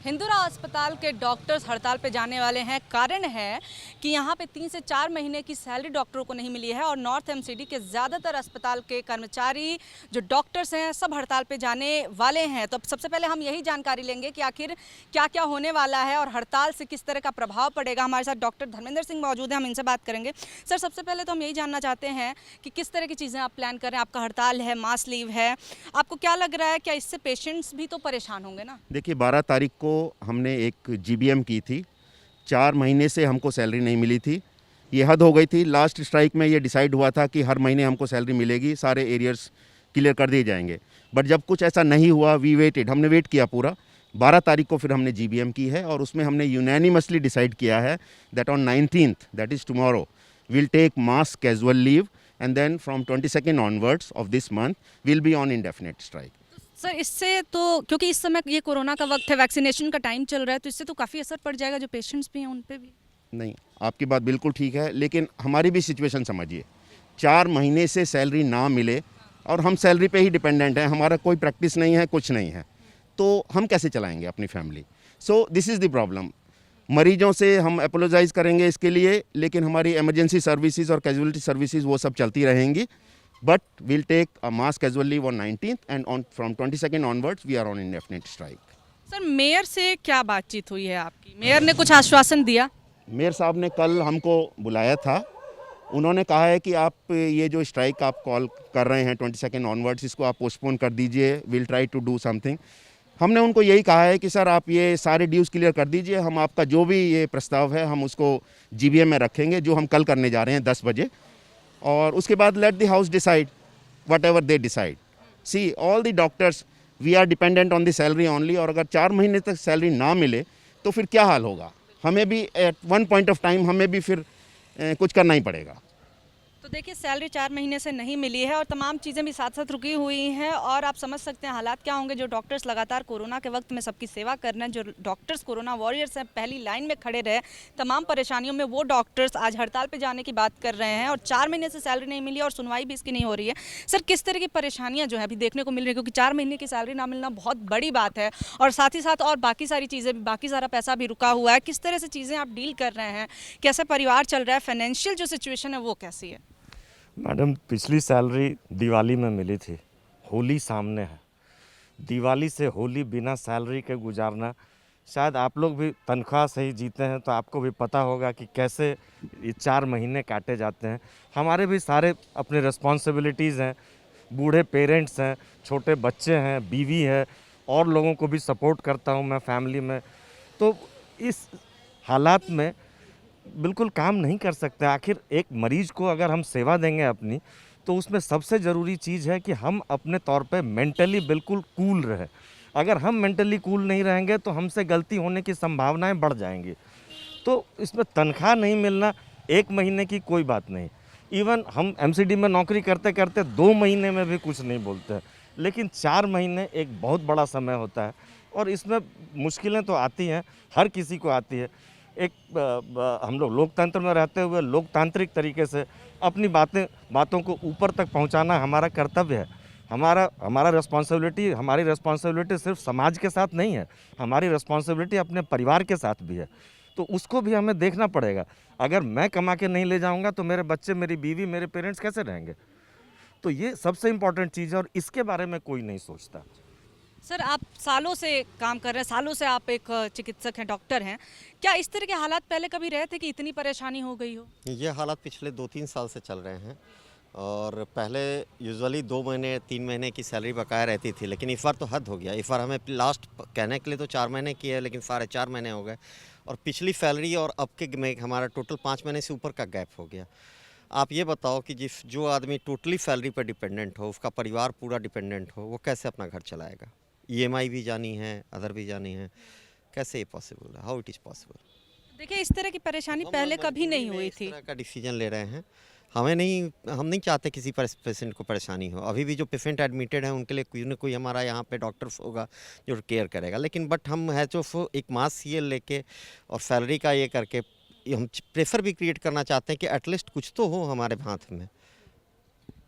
हिंदुरा अस्पताल के डॉक्टर्स हड़ताल पे जाने वाले हैं। कारण है कि यहाँ पे 3 से 4 महीने की सैलरी डॉक्टरों को नहीं मिली है और नॉर्थ एमसीडी के ज़्यादातर अस्पताल के कर्मचारी जो डॉक्टर्स हैं सब हड़ताल पे जाने वाले हैं। तो सबसे पहले हम यही जानकारी लेंगे कि आखिर क्या क्या होने वाला है और हड़ताल से किस तरह का प्रभाव पड़ेगा। हमारे साथ डॉक्टर धर्मेंद्र सिंह मौजूद हैं, हम इनसे बात करेंगे। सर, सबसे पहले तो हम यही जानना चाहते हैं कि किस तरह की चीज़ें आप प्लान कर रहे हैं। आपका हड़ताल है, मास लीव है, आपको क्या लग रहा है, क्या इससे पेशेंट्स भी तो परेशान होंगे ना? देखिए 12 तारीख को हमने एक जीबीएम की थी। 4 महीने से हमको सैलरी नहीं मिली थी। ये हद हो गई थी। लास्ट स्ट्राइक में ये डिसाइड हुआ था कि हर महीने हमको सैलरी मिलेगी, सारे एरियर्स क्लियर कर दिए जाएंगे। बट जब कुछ ऐसा नहीं हुआ, हमने वेट किया पूरा। 12 तारीख को फिर हमने जीबीएम की है और उसमें हमने यूनैनिमसली डिसाइड किया है that on 19th, that is tomorrow, will take mass casual leave and then from 22nd onwards of this month will be on indefinite strike. Sir, इससे तो क्योंकि इस समय ये कोरोना का वक्त है, वैक्सीनेशन का टाइम चल रहा है, तो इससे तो काफ़ी असर पड़ जाएगा जो पेशेंट्स भी हैं उन पे भी। नहीं, आपकी बात बिल्कुल ठीक है, लेकिन हमारी भी सिचुएशन समझिए। 4 महीने से सैलरी ना मिले और हम सैलरी पे ही डिपेंडेंट हैं, हमारा कोई प्रैक्टिस नहीं है, कुछ नहीं है, तो हम कैसे चलाएंगे अपनी family? So this is the problem. मरीजों से हम अपोलोजाइज़ करेंगे इसके लिए, लेकिन हमारी इमरजेंसी सर्विसेज और कैजुअलिटी सर्विसेज वो सब चलती रहेंगी। But will take a mass casual leave on 19th and on from 22nd onwards we are on indefinite strike. Sir, mayor से क्या बातचीत हुई है आपकी? मेयर ने कुछ आश्वासन दिया? मेयर साहब ने कल हमको बुलाया था। उन्होंने कहा है कि आप ये जो स्ट्राइक आप कॉल कर रहे हैं 22nd ऑनवर्ड्स, इसको आप पोस्टपोन कर दीजिए, will try to do something. हमने उनको यही कहा है कि सर आप ये सारे ड्यूज़ क्लियर कर दीजिए, हम आपका जो भी ये प्रस्ताव है हम उसको जीबीएम में रखेंगे, जो हम कल करने जा रहे हैं 10 बजे, और उसके बाद let the house decide whatever they decide. See all the doctors we are dependent on the salary only, और अगर 4 महीने तक सैलरी ना मिले तो फिर क्या हाल होगा? हमें भी at one point of time हमें भी फिर कुछ करना ही पड़ेगा। तो देखिए, सैलरी 4 महीने से नहीं मिली है और तमाम चीज़ें भी साथ साथ रुकी हुई हैं और आप समझ सकते हैं हालात क्या होंगे। जो डॉक्टर्स लगातार कोरोना के वक्त में सबकी सेवा कर रहे हैं, जो डॉक्टर्स कोरोना वॉरियर्स हैं, पहली लाइन में खड़े रहे तमाम परेशानियों में, वो डॉक्टर्स आज हड़ताल पे जाने की बात कर रहे हैं और 4 महीने से सैलरी नहीं मिली और सुनवाई भी इसकी नहीं हो रही है। सर, किस तरह की परेशानियाँ जो है अभी देखने को मिल रही है, क्योंकि 4 महीने की सैलरी ना मिलना बहुत बड़ी बात है और साथ ही साथ और बाकी सारी चीज़ें भी, बाकी सारा पैसा भी रुका हुआ है। किस तरह से चीज़ें आप डील कर रहे हैं, कैसे परिवार चल रहा है, फाइनेंशियल जो सिचुएशन है वो कैसी है? मैडम, पिछली सैलरी दिवाली में मिली थी, होली सामने है। दिवाली से होली बिना सैलरी के गुजारना, शायद आप लोग भी तनख्वाह से ही जीते हैं तो आपको भी पता होगा कि कैसे ये 4 महीने काटे जाते हैं। हमारे भी सारे अपने रिस्पॉन्सिबिलिटीज़ हैं, बूढ़े पेरेंट्स हैं, छोटे बच्चे हैं, बीवी है, और लोगों को भी सपोर्ट करता हूँ मैं फैमिली में। तो इस हालात में बिल्कुल काम नहीं कर सकते। आखिर एक मरीज को अगर हम सेवा देंगे अपनी, तो उसमें सबसे ज़रूरी चीज़ है कि हम अपने तौर पे मेंटली बिल्कुल कूल रहें। अगर हम मेंटली कूल नहीं रहेंगे तो हमसे गलती होने की संभावनाएं बढ़ जाएंगी। तो इसमें तनख्वाह नहीं मिलना 1 महीने की कोई बात नहीं। इवन हम एमसीडी में नौकरी करते करते 2 महीने में भी कुछ नहीं बोलते हैं, लेकिन 4 महीने एक बहुत बड़ा समय होता है और इसमें मुश्किलें तो आती हैं, हर किसी को आती है। एक हम लोग लोकतंत्र में रहते हुए लोकतांत्रिक तरीके से अपनी बातों को ऊपर तक पहुंचाना हमारा कर्तव्य है। हमारी रिस्पॉन्सिबिलिटी सिर्फ समाज के साथ नहीं है, हमारी रिस्पॉन्सिबिलिटी अपने परिवार के साथ भी है। तो उसको भी हमें देखना पड़ेगा। अगर मैं कमा के नहीं ले जाऊंगा तो मेरे बच्चे, मेरी बीवी, मेरे पेरेंट्स कैसे रहेंगे? तो ये सबसे इम्पॉर्टेंट चीज़ है और इसके बारे में कोई नहीं सोचता। सर, आप सालों से काम कर रहे हैं, सालों से आप एक चिकित्सक हैं, डॉक्टर हैं। क्या इस तरह के हालात पहले कभी रहे थे कि इतनी परेशानी हो गई हो? ये हालात पिछले 2-3 साल से चल रहे हैं और पहले यूजुअली 2 महीने 3 महीने की सैलरी बकाया रहती थी, लेकिन इस बार तो हद हो गया। इस बार हमें लास्ट कहने के लिए तो 4 महीने की है, लेकिन 4.5 महीने हो गए और पिछली सैलरी और अब के में हमारा टोटल 5 महीने से ऊपर का गैप हो गया। आप ये बताओ कि जो आदमी टोटली सैलरी पर डिपेंडेंट हो, उसका परिवार पूरा डिपेंडेंट हो, वो कैसे अपना घर चलाएगा? ईएमआई भी जानी है, अदर भी जानी है, कैसे ये पॉसिबल है? How it is possible? देखिए, इस तरह की परेशानी पहले कभी नहीं हुई इस थी। तरह का डिसीजन ले रहे हैं। हम नहीं चाहते किसी पेशेंट को परेशानी हो। अभी भी जो पेशेंट एडमिटेड है उनके लिए कोई ना कोई हमारा यहाँ पे डॉक्टर होगा जो केयर करेगा, लेकिन बट हम है जो एक मास ये लेके और सैलरी का ये करके हम प्रेशर भी क्रिएट करना चाहते हैं कि एटलीस्ट कुछ तो हो हमारे हाथ में।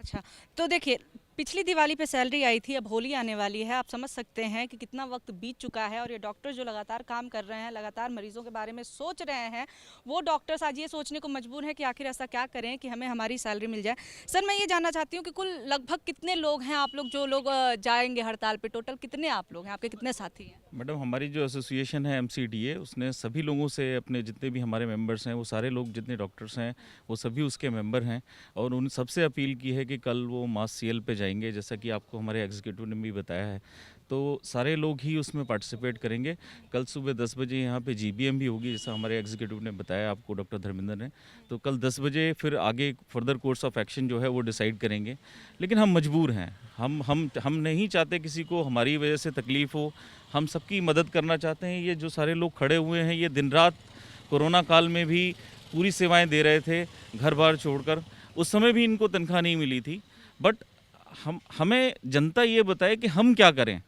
अच्छा, तो देखिए, पिछली दिवाली पे सैलरी आई थी, अब होली आने वाली है। आप समझ सकते हैं कि कितना वक्त बीत चुका है और ये डॉक्टर जो लगातार काम कर रहे हैं, लगातार मरीजों के बारे में सोच रहे हैं, वो डॉक्टर्स आज ये सोचने को मजबूर हैं कि आखिर ऐसा क्या करें कि हमें हमारी सैलरी मिल जाए। सर, मैं ये जानना चाहती हूँ कि कुल लगभग कितने लोग हैं आप लोग जो लोग जाएंगे हड़ताल पे? टोटल कितने आप लोग हैं, आपके कितने साथी हैं? मैडम, हमारी जो एसोसिएशन है MCDA, उसने सभी लोगों से, अपने जितने भी हमारे मेंबर्स हैं, वो सारे लोग जितने डॉक्टर्स हैं वो सभी उसके मेंबर हैं, और उन सबसे अपील की है कि कल वो मास सीएल पे जाएंगे, जैसा कि आपको हमारे एग्जीक्यूटिव ने भी बताया है। तो सारे लोग ही उसमें पार्टिसिपेट करेंगे। कल सुबह 10 बजे यहाँ पे GBM भी होगी, जैसा हमारे एग्जीक्यूटिव ने बताया आपको, डॉक्टर धर्मेंद्र ने। तो कल 10 बजे फिर आगे फर्दर कोर्स ऑफ एक्शन जो है वो डिसाइड करेंगे। लेकिन हम मजबूर हैं, हम नहीं चाहते किसी को हमारी वजह से तकलीफ़ हो, हम सबकी मदद करना चाहते हैं। ये जो सारे लोग खड़े हुए हैं, ये दिन रात कोरोना काल में भी पूरी सेवाएं दे रहे थे घर बार छोड़कर, उस समय भी इनको तनख्वाह नहीं मिली थी। बट हमें जनता ये बताए कि हम क्या करें,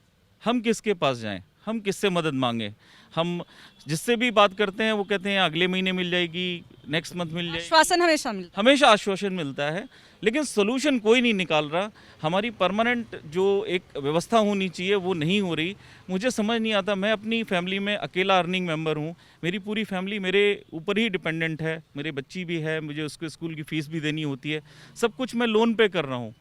हम किसके पास जाएं, हम किससे मदद मांगें। हम जिससे भी बात करते हैं वो कहते हैं अगले महीने मिल जाएगी, नेक्स्ट मंथ मिल जाएगी। आश्वासन हमेशा मिलता है। हमेशा आश्वासन मिलता है, लेकिन सोल्यूशन कोई नहीं निकाल रहा। हमारी परमानेंट जो एक व्यवस्था होनी चाहिए वो नहीं हो रही। मुझे समझ नहीं आता, मैं अपनी फैमिली में अकेला अर्निंग मेंबर हूँ, मेरी पूरी फैमिली मेरे ऊपर ही डिपेंडेंट है, मेरे बच्ची भी है, मुझे उसके स्कूल की फ़ीस भी देनी होती है, सब कुछ मैं लोन पे कर रहा हूँ।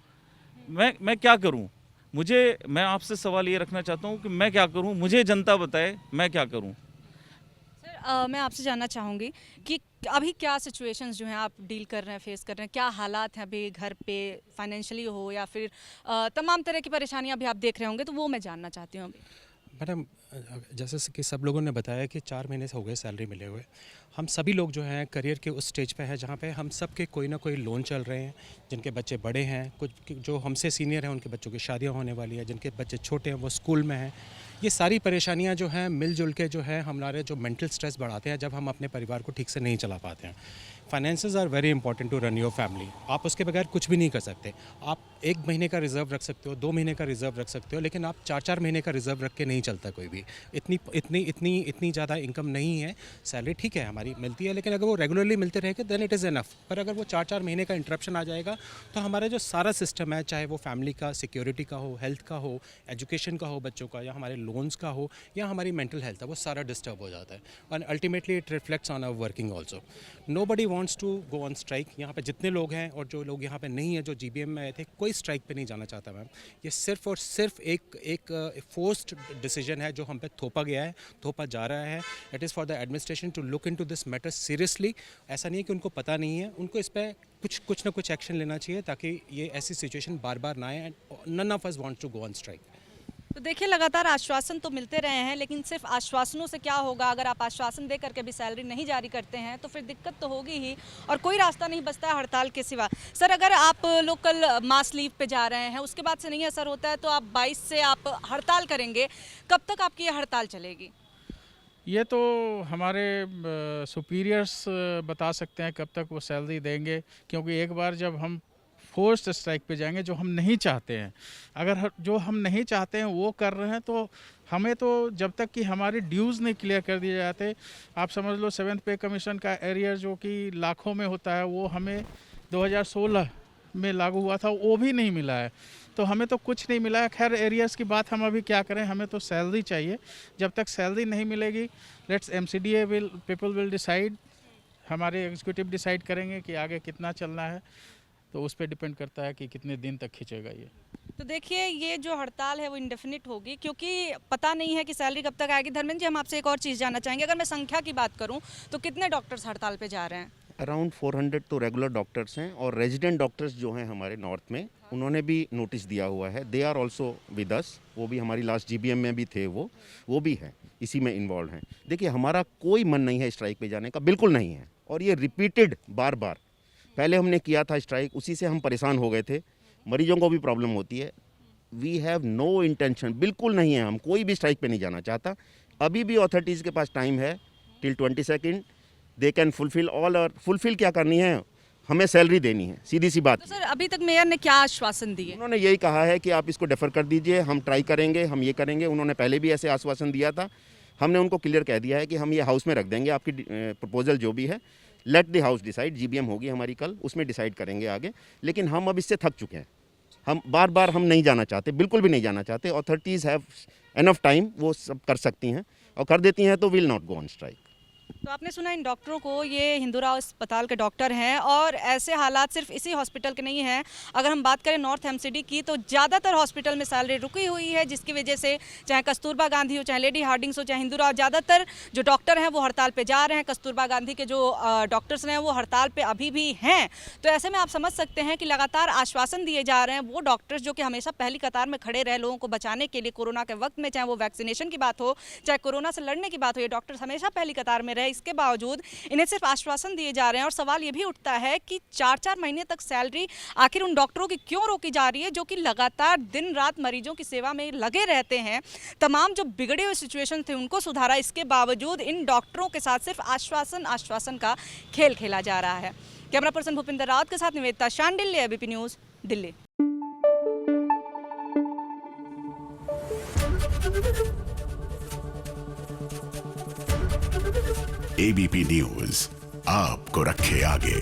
मैं क्या करूँ? मैं आपसे सवाल ये रखना चाहता हूँ कि मैं क्या करूँ, मुझे जनता बताए मैं क्या करूँ। सर, मैं आपसे जानना चाहूँगी कि अभी क्या सिचुएशंस जो हैं आप डील कर रहे हैं, फेस कर रहे हैं, क्या हालात हैं अभी घर पे, फाइनेंशियली हो या फिर तमाम तरह की परेशानियां भी आप देख रहे होंगे, तो वो मैं जानना चाहती हूँ अभी। मैडम, जैसे कि सब लोगों ने बताया कि 4 महीने से हो गए सैलरी मिले हुए। हम सभी लोग जो हैं करियर के उस स्टेज पे हैं जहाँ पे हम सब के कोई ना कोई लोन चल रहे हैं, जिनके बच्चे बड़े हैं, कुछ जो हमसे सीनियर हैं उनके बच्चों की शादियाँ होने वाली है, जिनके बच्चे छोटे हैं वो स्कूल में हैं। ये सारी परेशानियाँ जो हैं मिलजुल के जो है हमारे जो मेंटल स्ट्रेस बढ़ाते हैं जब हम अपने परिवार को ठीक से नहीं चला पाते हैं। Finances are very important to run your family. आप उसके बगैर कुछ भी नहीं कर सकते। आप 1 महीने का रिज़र्व रख सकते हो, 2 महीने का रिज़र्व रख सकते हो, लेकिन आप 4-4 महीने का रिज़र्व रख के नहीं चलता कोई भी। इतनी ज़्यादा इनकम नहीं है। सैलरी ठीक है हमारी मिलती है, लेकिन अगर वो रेगुलरली मिलते रहेगा देन इट इज़ इनफ। पर अगर वो 4-4 महीने का इंटरप्शन आ जाएगा तो हमारा जो सारा सिस्टम है, चाहे वो फैमिली का, सिक्योरिटी का हो, हेल्थ का हो, एजुकेशन का हो बच्चों का, या हमारे लोन्स का हो, या हमारी मेंटल हेल्थ है, वो सारा डिस्टर्ब हो जाता है। और ultimately it reflects on our working also. Nobody wants to go on strike. यहाँ पे जितने लोग हैं और जो लोग यहाँ पे नहीं हैं, जो GBM में आए थे, कोई स्ट्राइक पे नहीं जाना चाहता मैम। ये सिर्फ और सिर्फ एक फोर्स्ड डिसीजन है जो हम पे थोपा गया है, थोपा जा रहा है। It is for the administration to look into this matter seriously. ऐसा नहीं है कि उनको पता नहीं है, उनको इस पर कुछ ना कुछ एक्शन लेना चाहिए ताकि ये ऐसी सिचुएशन बार बार ना आए। None of us wants to go on strike. तो देखिए, लगातार आश्वासन तो मिलते रहे हैं, लेकिन सिर्फ आश्वासनों से क्या होगा? अगर आप आश्वासन दे करके भी सैलरी नहीं जारी करते हैं तो फिर दिक्कत तो होगी ही, और कोई रास्ता नहीं बचता है हड़ताल के सिवा। सर, अगर आप लोग कल मास लीव पे जा रहे हैं, उसके बाद से नहीं असर होता है, तो आप 22 से आप हड़ताल करेंगे, कब तक आपकी ये हड़ताल चलेगी? ये तो हमारे सुपीरियर्स बता सकते हैं कब तक वो सैलरी देंगे, क्योंकि एक बार जब हम फोर्स्ड स्ट्राइक पे जाएंगे, जो हम नहीं चाहते हैं, अगर जो हम नहीं चाहते हैं वो कर रहे हैं, तो हमें तो जब तक कि हमारे ड्यूज़ नहीं क्लियर कर दिए जाते, आप समझ लो 7th पे कमीशन का एरियर जो कि लाखों में होता है, वो हमें 2016 में लागू हुआ था, वो भी नहीं मिला है। तो हमें तो कुछ नहीं मिला है। खैर, एरियर्स की बात हम अभी क्या करें, हमें तो सैलरी चाहिए। जब तक सैलरी नहीं मिलेगी, let's MCDA people will decide, हमारे एग्जीक्यूटिव डिसाइड करेंगे कि आगे कितना चलना है, तो उस पर डिपेंड करता है कि कितने दिन तक खींचेगा ये। तो देखिए, ये जो हड़ताल है वो इंडेफिनिट होगी, क्योंकि पता नहीं है कि सैलरी कब तक आएगी। धर्मेंद्र जी, हम आपसे एक और चीज़ जानना चाहेंगे। अगर मैं संख्या की बात करूं तो कितने डॉक्टर्स हड़ताल पे जा रहे हैं? अराउंड 400 तो रेगुलर डॉक्टर्स हैं, और रेजिडेंट डॉक्टर्स जो हैं हमारे नॉर्थ में, उन्होंने भी नोटिस दिया हुआ है। They are also with us. वो भी हमारी लास्ट GBM में भी थे, वो भी हैं, इसी में इन्वॉल्व हैं। देखिए, हमारा कोई मन नहीं है स्ट्राइक पे जाने का, बिल्कुल नहीं है। और ये रिपीटेड बार बार पहले हमने किया था स्ट्राइक, उसी से हम परेशान हो गए थे। मरीजों को भी प्रॉब्लम होती है। वी हैव नो इंटेंशन, बिल्कुल नहीं है, हम कोई भी स्ट्राइक पे नहीं जाना चाहता। अभी भी अथॉरिटीज़ के पास टाइम है, till 22 they can fulfil all. और फुलफिल क्या करनी है, हमें सैलरी देनी है, सीधी सी बात। तो सर, अभी तक मेयर ने क्या आश्वासन दिए? उन्होंने यही कहा है कि आप इसको डेफर कर दीजिए, हम ट्राई करेंगे, हम ये करेंगे। उन्होंने पहले भी ऐसे आश्वासन दिया था। हमने उनको क्लियर कह दिया है कि हम ये हाउस में रख देंगे, आपकी प्रपोजल जो भी है, late the house decide. GBM होगी हमारी कल, उसमें डिसाइड करेंगे आगे। लेकिन हम अब इससे थक चुके हैं। हम बार बार हम नहीं जाना चाहते, बिल्कुल भी नहीं जाना चाहते। अथॉरिटीज़ हैव एनफ टाइम, वो सब कर सकती हैं और कर देती हैं, तो will not go on strike. तो आपने सुना इन डॉक्टरों को, ये हिंदूराव अस्पताल के डॉक्टर हैं और ऐसे हालात सिर्फ इसी हॉस्पिटल के नहीं हैं। अगर हम बात करें नॉर्थ एमसीडी की तो ज़्यादातर हॉस्पिटल में सैलरी रुकी हुई है, जिसकी वजह से चाहे कस्तूरबा गांधी हो, चाहे लेडी हार्डिंग्स हो, चाहे हिंदूराव, ज़्यादातर जो डॉक्टर हैं वो हड़ताल पे जा रहे हैं। कस्तूरबा गांधी के जो डॉक्टर्स हैं वो हड़ताल पे अभी भी हैं। तो ऐसे में आप समझ सकते हैं कि लगातार आश्वासन दिए जा रहे हैं। वो डॉक्टर्स जो कि हमेशा पहली कतार में खड़े रहे लोगों को बचाने के लिए कोरोना के वक्त में, चाहे वो वैक्सीनेशन की बात हो, चाहे कोरोना से लड़ने की बात हो, ये डॉक्टर्स हमेशा पहली कतार में रहे। इसके बावजूद इन्हें सिर्फ आश्वासन दिए जा रहे हैं और सवाल ये भी उठता है कि 4-4 महीने तक सैलरी आखिर उन डॉक्टरों की क्यों रोकी जा रही है, जो कि लगातार दिन रात मरीजों की सेवा में लगे रहते हैं। तमाम जो बिगड़े हुए सिचुएशन थे उनको सुधारा, इसके बावजूद इन डॉक्टरों के साथ सिर्फ आश्वासन का खेल खेला जा रहा है। कैमरा पर्सन भूपिंदर रावत के साथ Nivedita Shandilya, ABP news, Delhi. ABP news आपको रखे आगे।